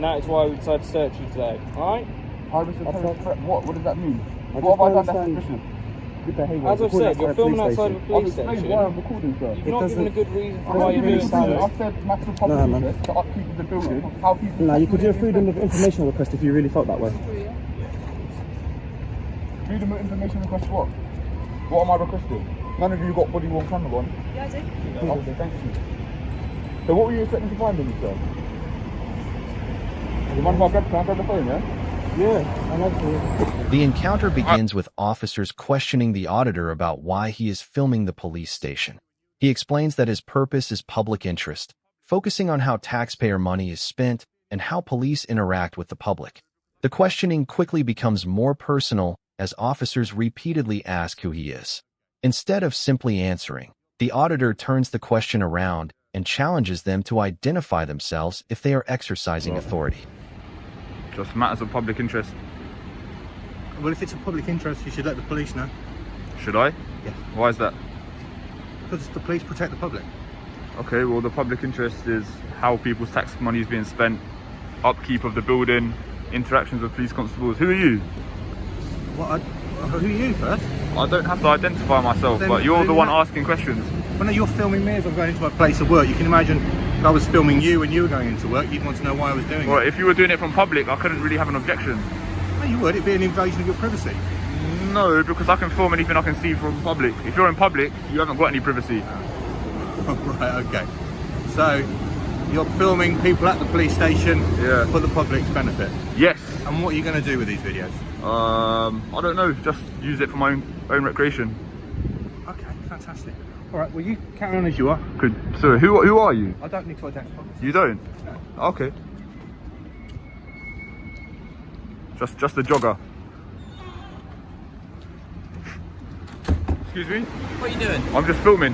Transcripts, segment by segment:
that is why we decided to search you today. Alright? Harvest of terrorist threat. What does that mean? What have I done that's suspicious? As I've said, you're filming outside of a police station. Why I'm recording, sir. You've not given a good reason for why you're doing so. I said matter of public interest to upkeep of the building. How people... No, you could do a freedom of information request if you really felt that way. Freedom of information request what? What am I requesting? None of you got body worn camera on. Yeah, I do. Okay, thank you. So what were you expecting to find on me, sir? You mind if can I grab the phone, yeah? Yeah, I like to. The encounter begins with officers questioning the auditor about why he is filming the police station. He explains that his purpose is public interest, focusing on how taxpayer money is spent and how police interact with the public. The questioning quickly becomes more personal as officers repeatedly ask who he is. Instead of simply answering, the auditor turns the question around and challenges them to identify themselves if they are exercising authority. Just matters of public interest. Well, if it's a public interest, you should let the police know. Should I? Yeah. Why is that? Because the police protect the public. Okay, well the public interest is how people's tax money is being spent, upkeep of the building, interactions with police constables. Who are you? What? Who are you first? I don't have to identify myself, but you're the one asking questions. Well, no, you're filming me as I'm going into my place of work. You can imagine if I was filming you and you were going into work, you'd want to know why I was doing Well, it. if you were doing it from public, I couldn't really have an objection. No, you would. It'd be an invasion of your privacy. No, because I can film anything I can see from public. If you're in public, you haven't got any privacy. Right, okay. So, you're filming people at the police station for the public's benefit? Yes. And what are you going to do with these videos? I don't know, just use it for my own recreation. Okay, fantastic. All right, well, you carry on as you are. Good. So, who are you? I don't need to identify myself. You don't? No. Okay. Just a jogger. Excuse me? What are you doing? I'm just filming.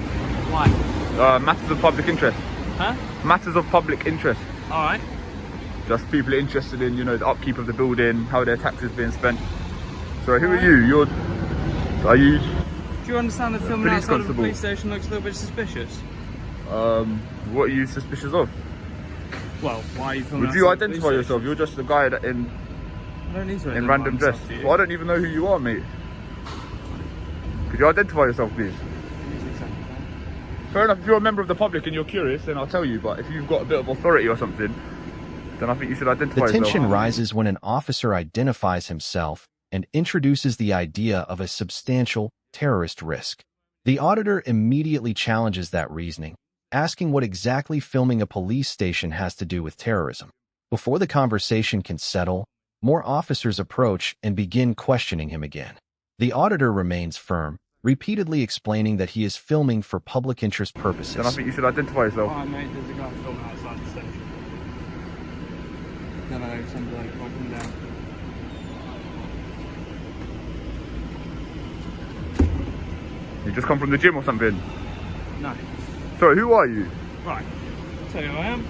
Why? Matters of public interest. Huh? Matters of public interest. Alright. Just people interested in, you know, the upkeep of the building, how their taxes being spent. So who are you? Are you? Do you understand that filming police outside constable. of a police station looks a little bit suspicious? What are you suspicious of? Well, why are you filming Would you outside the police identify yourself? station? You're just a guy that in I don't need to in random dress. myself to you. Well, I don't even know who you are, mate. Could you identify yourself, please? Fair enough, if you're a member of the public and you're curious, then I'll tell you, but if you've got a bit of authority or something, then I think you should identify The yourself. tension rises when an officer identifies himself and introduces the idea of a substantial terrorist risk. The auditor immediately challenges that reasoning, asking what exactly filming a police station has to do with terrorism. Before the conversation can settle, more officers approach and begin questioning him again. The auditor remains firm, repeatedly explaining that he is filming for public interest purposes. Then I think you should identify yourself. Alright mate, there's a guy filming outside the station. No, some bloke walking down. You just come from the gym or something? No. Sorry, who are you? Right, I'll tell you who I am.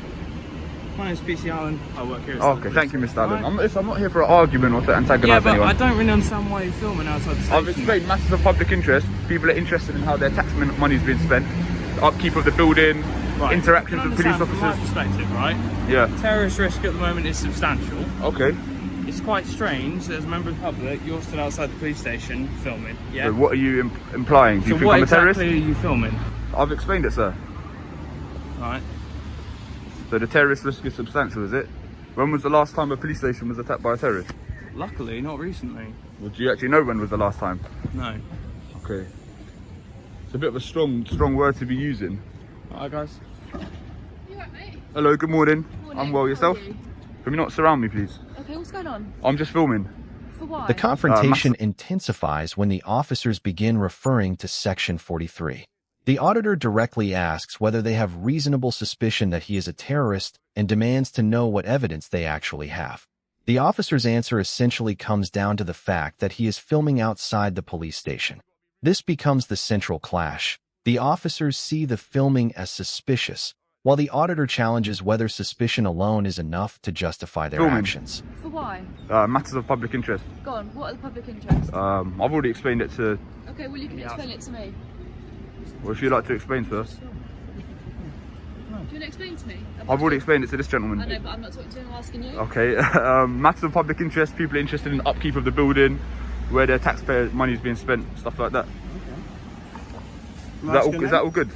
My name's PC Allen, I work here at Oh, okay, thank you, Mr. Allen. I'm not here for an argument or to antagonise Yeah, but anyone. I don't really understand why you're filming outside the station. I've explained matters of public interest. People are interested in how their tax money is being spent, the upkeep of the building, Right. interactions You with can police understand officers. from my perspective, right? Yeah. Terrorist risk at the moment is substantial. Okay. It's quite strange that as a member of the public, you're stood outside the police station filming. Yeah. So what are you implying? Do you So think what I'm a terrorist? exactly are you filming? I've explained it, sir. Right. So the terrorist risk is substantial, is it? When was the last time a police station was attacked by a terrorist? Luckily, not recently. Well, do you actually know when was the last time? No. Okay. It's a bit of a strong word to be using. Alright, guys. You right, mate? Hello, good morning. Morning. I'm well, How are yourself? you? Can you not surround me, please? Okay, what's going on? I'm just filming. For why? The confrontation intensifies when the officers begin referring to Section 43. The auditor directly asks whether they have reasonable suspicion that he is a terrorist and demands to know what evidence they actually have. The officer's answer essentially comes down to the fact that he is filming outside the police station. This becomes the central clash. The officers see the filming as suspicious, while the auditor challenges whether suspicion alone is enough to justify their actions. For why? Matters of public interest. Go on, what are the public interests? I've already explained it to... Okay, well you can explain it to me. What would you like to explain to us? Do you want to explain to me? I've already explained it to this gentleman. I know, but I'm not talking to him, I'm asking you. Okay, matters of public interest, people interested in the upkeep of the building, where their taxpayer money is being spent, stuff like that. Is that all good?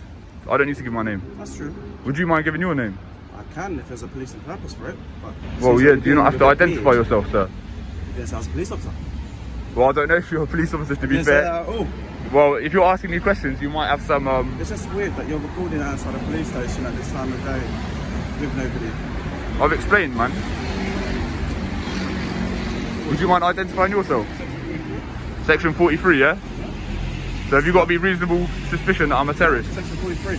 I don't need to give my name. That's true. Would you mind giving your name? I can if there's a policing purpose for it. But Well, yeah, do you not have to identify yourself, sir? Yes, I was a police officer. Well, I don't know if you're a police officer, to be Yes, fair. oh, Well, if you're asking me questions, you might have some... it's just weird that you're recording outside a police station at this time of day with nobody. I've explained, man. Would you mind identifying yourself? Section 43, yeah? So have you got to be reasonable suspicion that I'm a terrorist? Section 43.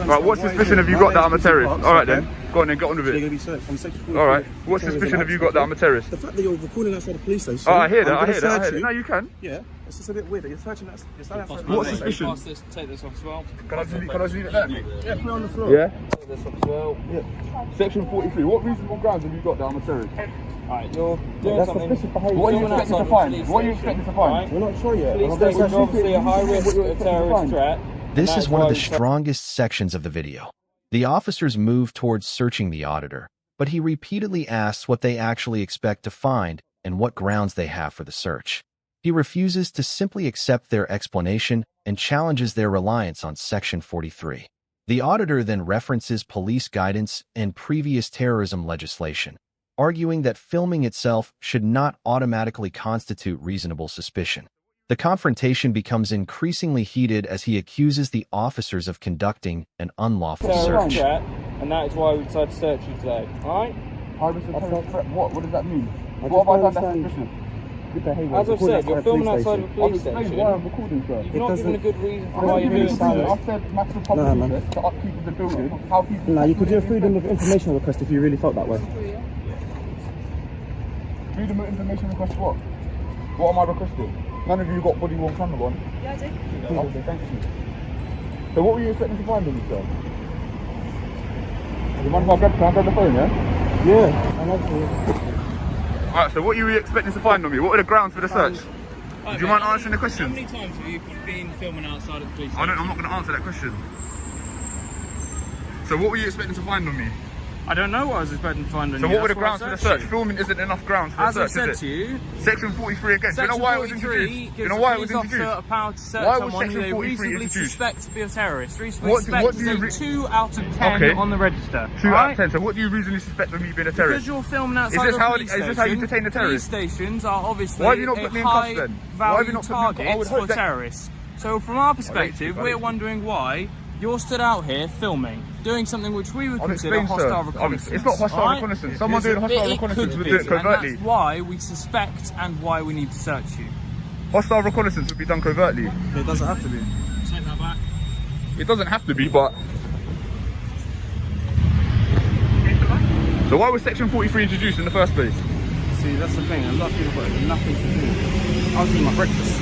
Right, what suspicion have you got that I'm a terrorist? Alright then, go on then, get on with So you're it. going to be searched from section 43. Alright, what suspicion have you got that I'm a terrorist? The fact that you're recording outside a police station. Oh, I hear that, I'm I gonna hear that, I search hear that. you. No, you can. Yeah, it's just a bit weird that you're searching that. You're standing outside What a police suspicion? station. Take this off as well. Can I just leave it there? Yeah, put it on the floor. Yeah? Take this off as well. Section 43, what reasonable grounds have you got that I'm a terrorist? Alright, you're doing That's something. suspicious behaviour. What are you Filming expecting to outside find? the What are you police expecting to station, find? right? We're not sure yet. Police I'm gonna station is search you. obviously a high risk of terrorist threat. This and is that's one of why the we- strongest sections of the video. The officers move towards searching the auditor, but he repeatedly asks what they actually expect to find and what grounds they have for the search. He refuses to simply accept their explanation and challenges their reliance on Section 43. The auditor then references police guidance and previous terrorism legislation, arguing that filming itself should not automatically constitute reasonable suspicion. The confrontation becomes increasingly heated as he accuses the officers of conducting an unlawful Terrorist search. threat, and that is why we decided to search you today. Alright? High risk of terrorist threat. What does that mean? I What have I just done that's don't suspicious? Good behaviour. As I've said, you're filming outside of a I've police explained station. why I'm recording, sir. You've not given a good reason for I'm why not you're giving doing you a reason. so. I've said matters of No, public man. interest, the upkeep of the building, how people... No, you could do a freedom of information request if you really felt that way. Freedom of information request what? What am I requesting? None of you got body worn camera on. Yeah, I do. Okay, thank you. So what were you expecting to find on me, sir? You mind if can I grab the phone, yeah? Yeah, I love to. Alright, so what are you expecting to find on me? What are the grounds for the search? Alright, Do you mate, mind answering the How questions? many times have you been filming outside of the police station? I'm not going to answer that question. So what were you expecting to find on me? I don't know what I was expecting to find on So you. what were the That's grounds why I for the searched search? you. Filming isn't enough grounds for As the I search, said is to it? you, Section 43 again. Do you know Section why it was 43 introduced? Do you gives know why it the was police introduced? officer a power to search Why was someone who Section they 43 reasonably introduced? suspect to be a terrorist. Reasonably What suspect do you is a 2 out of 10 Okay. on the register. 2 out alright? of 10. So what do you reasonably suspect of me being a Because terrorist? you're filming outside this of how- a police is station. this how you detain a terrorist? Police stations are obviously Why have you not a put me in cuffs high then? Why have you value not put me in cuffs? I target would for hope that- terrorists. So from our perspective, buddy. we're wondering why you're stood out here filming, doing something which we would I've consider explained, sir. hostile reconnaissance. It's not hostile alright? reconnaissance. Someone doing hostile It reconnaissance could would be, do it covertly. and that's why we suspect and why we need to search you. Hostile reconnaissance would be done covertly. It doesn't have to be. Take that back. It doesn't have to be, but... So why was Section 43 introduced in the first place? See, that's the thing. A lot of people got nothing to do. I was eating my breakfast.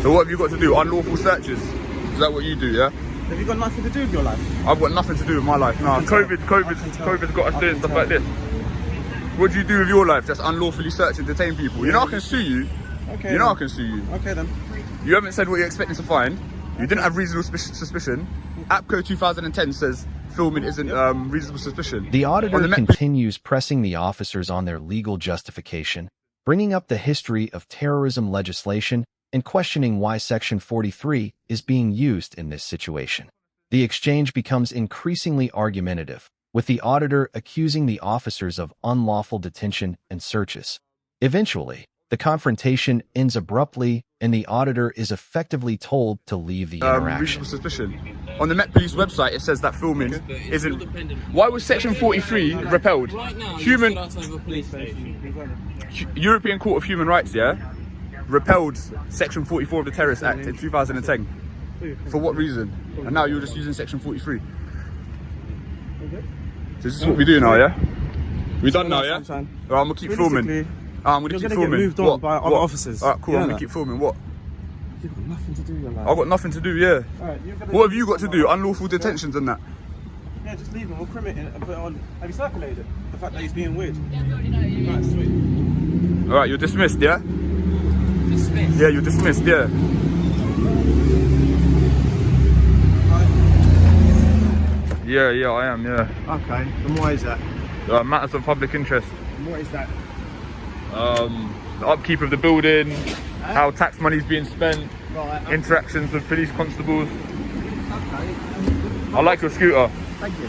So what have you got to do? Unlawful searches? Is that what you do, yeah? Have you got nothing to do with your life? I've got nothing to do with my life. Nah, COVID's got us doing stuff like this. What do you do with your life? Just unlawfully search and detain people? You know I can sue you. Okay. You know I then. can sue you. Okay then. You haven't said what you're expecting to find. You didn't have reasonable suspicion. APCO 2010 says filming isn't reasonable suspicion. The On auditor the Met- continues pressing the officers on their legal justification, bringing up the history of terrorism legislation and questioning why Section 43 is being used in this situation. The exchange becomes increasingly argumentative, with the auditor accusing the officers of unlawful detention and searches. Eventually, the confrontation ends abruptly, and the auditor is effectively told to leave the interaction. Reasonable suspicion. On the Met Police website, it says that filming isn't. Why was Section 43 repelled? Right now, Human you're stood outside of a police station. European Court of Human Rights, yeah, repelled Section 44 of the Terrorist Act in 2010. For what reason? And now you're just using Section 43. So this is what we do now, yeah? We done now, yeah? Sunshine. Alright, I'm gonna keep filming. Realistically, I'm gonna you're keep gonna get filming. moved on by other officers. Alright, cool. You I'm know gonna that? keep filming. What? You've got nothing to do with your life. I've got nothing to do, yeah. Alright, you're gonna What have you got to do? Unlawful detentions and that. Yeah, just leave him. We'll crim it and put it on. Have you circulated it? The fact that he's being weird. Yeah, we already know you. Right, sweet. Alright, you're dismissed, yeah? Dismissed. Yeah, you're dismissed, yeah. Yeah, I am, yeah. Okay, and why is that? Matters of public interest. And what is that? The upkeep of the building, how tax money is being spent, Right, okay. interactions with police constables. Okay. I like your scooter. Thank you.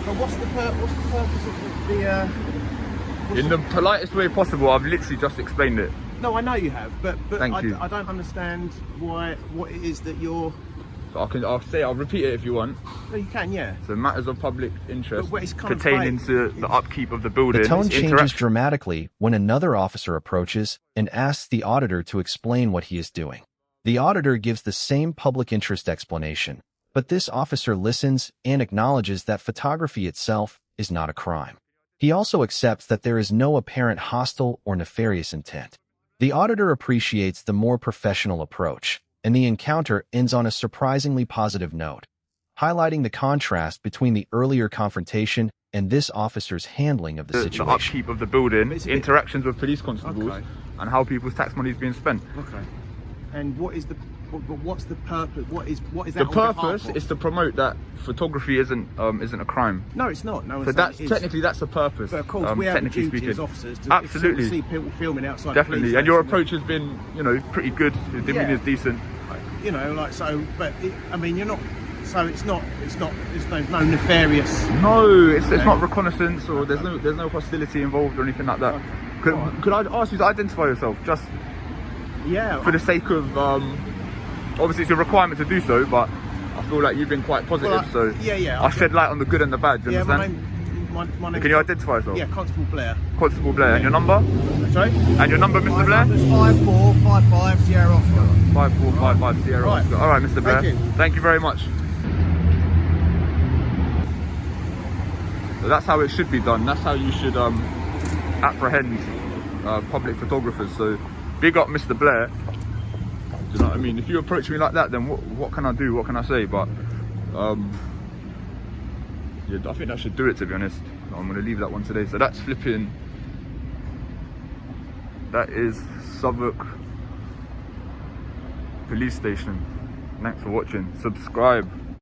But what's the purpose of the In the politest way possible, I've literally just explained it. No, I know you have, but Thank you. I don't understand what it is that you're... So I'll repeat it if you want. No, you can, yeah. So matters of public interest But it's kind of pertaining vague. to the upkeep of the building. The tone changes interaction- dramatically when another officer approaches and asks the auditor to explain what he is doing. The auditor gives the same public interest explanation, but this officer listens and acknowledges that photography itself is not a crime. He also accepts that there is no apparent hostile or nefarious intent. The auditor appreciates the more professional approach, and the encounter ends on a surprisingly positive note, highlighting the contrast between the earlier confrontation and this officer's handling of the the situation. upkeep of the building, But it's a bit- interactions with police constables, Okay. and how people's tax money is being spent. Okay. And what's the purpose? What is that? The on behalf purpose of? is to promote that photography isn't a crime. No, it's not. No, So that's technically that's the purpose. But of course, we have a technically duty speaking. as officers to Absolutely. if we see people filming outside. Definitely, the and your police approach has been, pretty good. Your demeanour is decent. station, like so. But I mean, you're not. So it's not. There's no nefarious. No, it's not reconnaissance, or there's no hostility involved or anything like that. Could I ask you to identify yourself, just Yeah. for the sake of obviously it's a requirement to do so, but I feel like you've been quite positive, Well, so yeah. I shed light on the good and the bad. Do you Yeah, understand? my name. Can you identify yourself? Yeah, Constable Blair. Constable Blair, and your number? Sorry. And your number, Mr. Blair? It's 5455 Sierra Oscar. 5455 Sierra Right. Oscar. All right, Mr. Blair. Thank you. Thank you very much. So that's how it should be done. That's how you should apprehend public photographers. So big up, Mr. Blair. Do you know what I mean? If you approach me like that, then what can I do? What can I say? But yeah, I think that should do it, to be honest. I'm going to leave that one today. So that's flipping. That is Southwark Police Station. Thanks for watching. Subscribe.